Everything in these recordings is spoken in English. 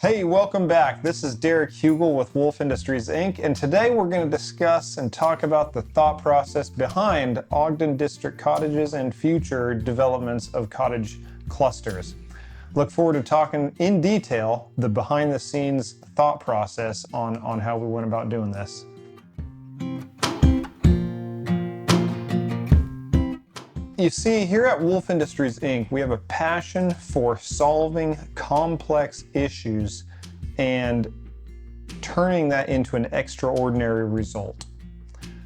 Hey, welcome back. This is Derek Hugel with Wolf Industries, Inc. And today we're going to discuss and talk about the thought process behind Ogden District Cottages and future developments of cottage clusters. Look forward to talking in detail the behind the scenes thought process on how we went about doing this. You see, here at Wolf Industries, Inc., we have a passion for solving complex issues and turning that into an extraordinary result.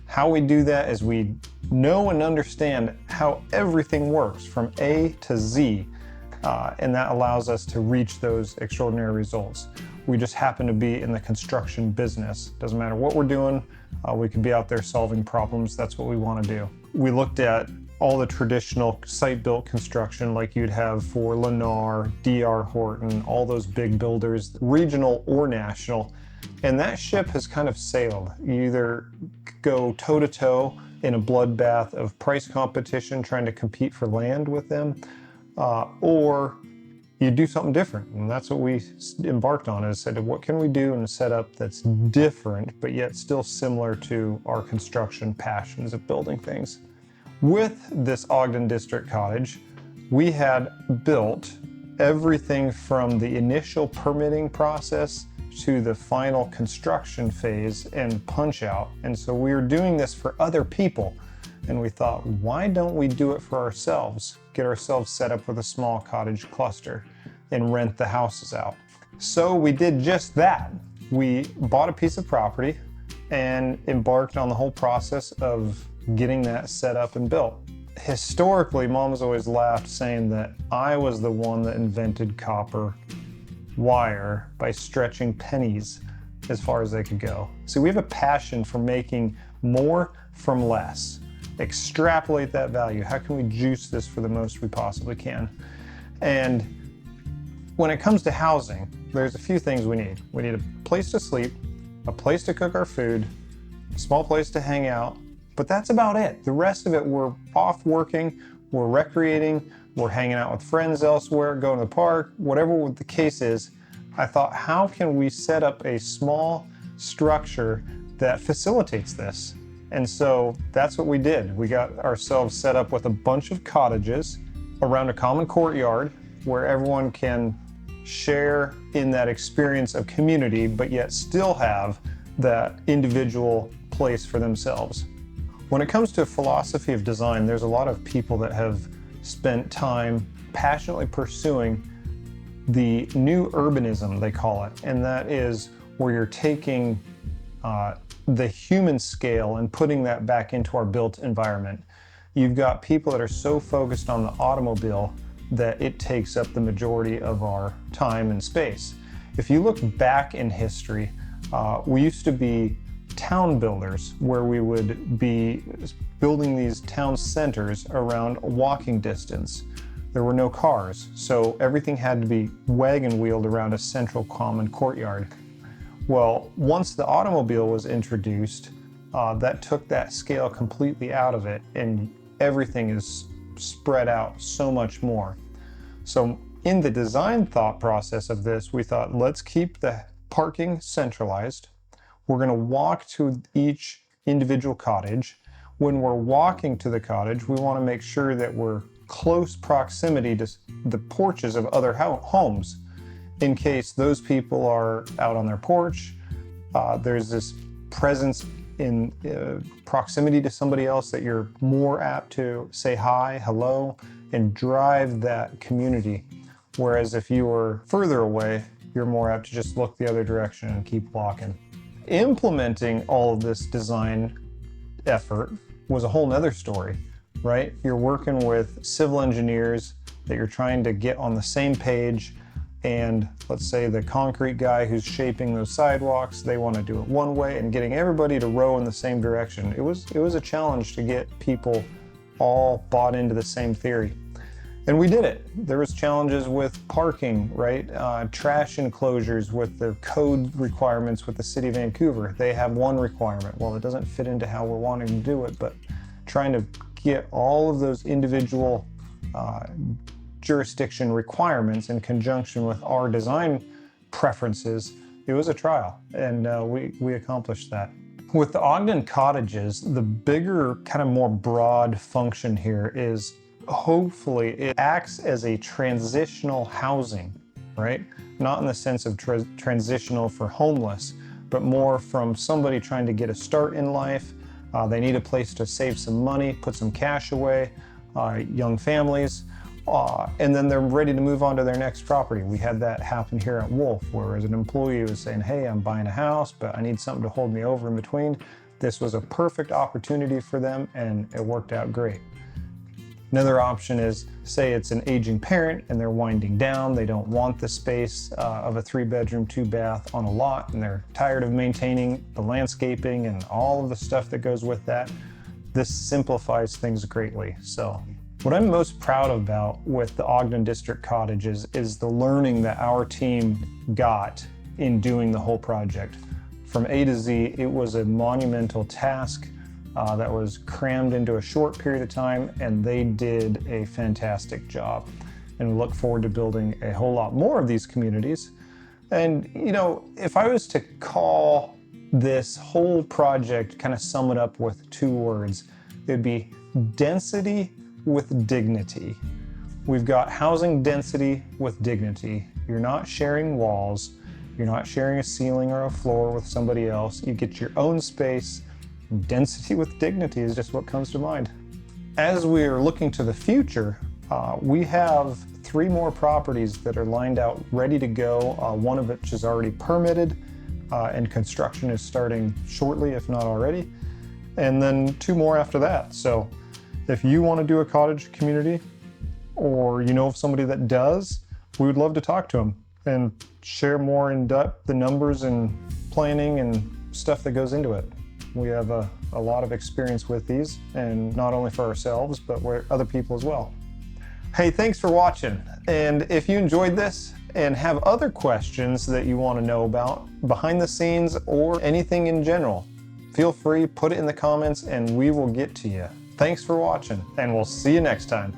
How we do that is we know and understand how everything works from A to Z, and that allows us to reach those extraordinary results. We just happen to be in the construction business. Doesn't matter what we're doing, we could be out there solving problems. That's what we want to do. We looked at all the traditional site-built construction like you'd have for Lennar, D.R. Horton, all those big builders, regional or national, and that ship has kind of sailed. You either go toe-to-toe in a bloodbath of price competition trying to compete for land with them, or you do something different. And that's what we embarked on, is said, what can we do in a setup that's different, but yet still similar to our construction passions of building things. With this Ogden District Cottage, we had built everything from the initial permitting process to the final construction phase and punch out. And so we were doing this for other people. And we thought, why don't we do it for ourselves? Get ourselves set up with a small cottage cluster and rent the houses out. So we did just that. We bought a piece of property and embarked on the whole process of getting that set up and built. Historically, Mom has always laughed saying that I was the one that invented copper wire by stretching pennies as far as they could go. So we have a passion for making more from less. Extrapolate that value. How can we juice this for the most we possibly can? And when it comes to housing, there's a few things we need. We need a place to sleep, a place to cook our food, a small place to hang out, but that's about it. The rest of it, we're off working, we're recreating, we're hanging out with friends elsewhere, going to the park, whatever the case is. I thought, how can we set up a small structure that facilitates this? And so that's what we did. We got ourselves set up with a bunch of cottages around a common courtyard where everyone can share in that experience of community, but yet still have that individual place for themselves. When it comes to philosophy of design, there's a lot of people that have spent time passionately pursuing the new urbanism, they call it, and that is where you're taking the human scale and putting that back into our built environment. You've got people that are so focused on the automobile that it takes up the majority of our time and space. If you look back in history, we used to be town builders, where we would be building these town centers around walking distance. There were no cars, so everything had to be wagon wheeled around a central common courtyard. Well, once the automobile was introduced, that took that scale completely out of it, and everything is spread out so much more. So in the design thought process of this, we thought, let's keep the parking centralized. We're going to walk to each individual cottage. When we're walking to the cottage, we want to make sure that we're close proximity to the porches of other homes. In case those people are out on their porch, there's this presence in proximity to somebody else that you're more apt to say hi, hello, and drive that community. Whereas if you were further away, you're more apt to just look the other direction and keep walking. Implementing all of this design effort was a whole nother story, right? You're working with civil engineers that you're trying to get on the same page, and let's say the concrete guy who's shaping those sidewalks, they want to do it one way, and getting everybody to row in the same direction. It was a challenge to get people all bought into the same theory. And we did it. There was challenges with parking, right? Trash enclosures with the code requirements with the city of Vancouver. They have one requirement. Well, it doesn't fit into how we're wanting to do it, but trying to get all of those individual jurisdiction requirements in conjunction with our design preferences. It was a trial, and we accomplished that. With the Ogden Cottages, the bigger, kind of more broad function here is hopefully it acts as a transitional housing, right? Not in the sense of transitional for homeless, but more from somebody trying to get a start in life. They need a place to save some money, put some cash away, young families, and then they're ready to move on to their next property. We had that happen here at Wolf, where as an employee was saying, hey, I'm buying a house, but I need something to hold me over in between. This was a perfect opportunity for them, and it worked out great. Another option is, say it's an aging parent and they're winding down. They don't want the space of a 3-bedroom, 2-bath on a lot, and they're tired of maintaining the landscaping and all of the stuff that goes with that. This simplifies things greatly. So what I'm most proud about with the Ogden District Cottages is the learning that our team got in doing the whole project. From A to Z, it was a monumental task that was crammed into a short period of time, and they did a fantastic job. And we look forward to building a whole lot more of these communities. And, you know, if I was to call this whole project, kind of sum it up with 2 words, it'd be density with dignity. We've got housing density with dignity. You're not sharing walls. You're not sharing a ceiling or a floor with somebody else. You get your own space. Density with dignity is just what comes to mind. As we are looking to the future, we have 3 more properties that are lined out ready to go, one of which is already permitted, and construction is starting shortly, if not already, and then 2 more after that. So if you want to do a cottage community, or you know of somebody that does, we would love to talk to them and share more in depth the numbers and planning and stuff that goes into it. We have a lot of experience with these, and not only for ourselves, but for other people as well. Hey, thanks for watching. And if you enjoyed this and have other questions that you want to know about behind the scenes or anything in general, feel free, put it in the comments and we will get to you. Thanks for watching, and we'll see you next time.